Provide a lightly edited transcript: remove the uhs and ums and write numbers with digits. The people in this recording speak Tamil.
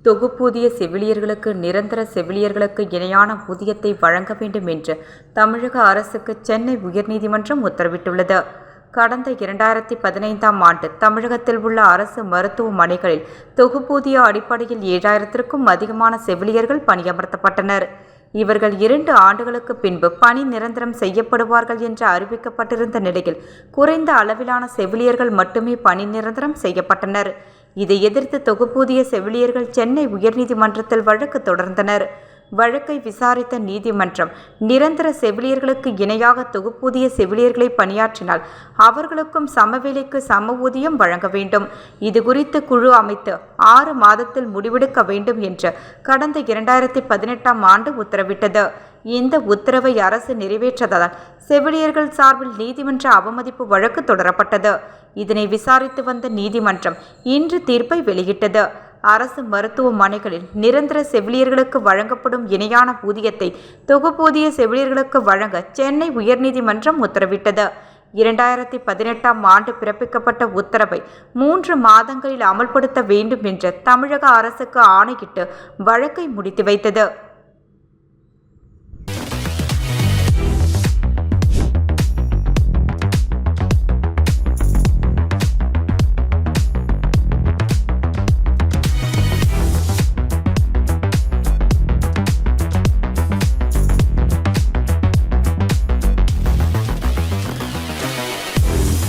தொகுப்பூதிய செவிலியர்களுக்கு நிரந்தர செவிலியர்களுக்கு இணையான ஊதியத்தை வழங்க வேண்டும் என்று தமிழக அரசுக்கு சென்னை உயர்நீதிமன்றம் உத்தரவிட்டுள்ளது. கடந்த 2015ஆம் ஆண்டு தமிழகத்தில் உள்ள அரசு மருத்துவமனைகளில் தொகுப்பூதிய அடிப்படையில் 7000க்கும் அதிகமான செவிலியர்கள் பணியமர்த்தப்பட்டனர். இவர்கள் 2 ஆண்டுகளுக்கு பின்பு பணி நிரந்தரம் செய்யப்படுவார்கள் என்று அறிவிக்கப்பட்டிருந்த நிலையில் குறைந்த அளவிலான செவிலியர்கள் மட்டுமே பணி நிரந்தரம் செய்யப்பட்டனர். இதை எதிர்த்து தொகுப்பூதிய செவிலியர்கள் சென்னை உயர்நீதிமன்றத்தில் வழக்கு தொடர்ந்தனர். வழக்கை விசாரித்த நீதிமன்றம், நிரந்தர செவிலியர்களுக்கு இணையாக தொகுப்பூதிய செவிலியர்களை பணியாற்றினால் அவர்களுக்கும் சமவேளைக்கு சம ஊதியம் வழங்க வேண்டும். இதுகுறித்து குழு அமைத்து 6 மாதத்தில் முடிவெடுக்க வேண்டும் என்று கடந்த 2018ஆம் ஆண்டு உத்தரவிட்டது. இந்த உத்தரவை அரசு நிறைவேற்றதால் செவிலியர்கள் சார்பில் நீதிமன்ற அவமதிப்பு வழக்கு தொடரப்பட்டது. இதனை விசாரித்து வந்த நீதிமன்றம் இன்று தீர்ப்பை வெளியிட்டது. அரசு மருத்துவமனைகளில் நிரந்தர செவிலியர்களுக்கு வழங்கப்படும் இணையான ஊதியத்தை தொகுப்பூதிய செவிலியர்களுக்கு வழங்க சென்னை உயர்நீதிமன்றம் உத்தரவிட்டது. 2018ஆம் ஆண்டு பிறப்பிக்கப்பட்ட உத்தரவை 3 மாதங்களில் அமல்படுத்த வேண்டும் என்று தமிழக அரசுக்கு ஆணையிட்டு வழக்கை முடித்து வைத்தது.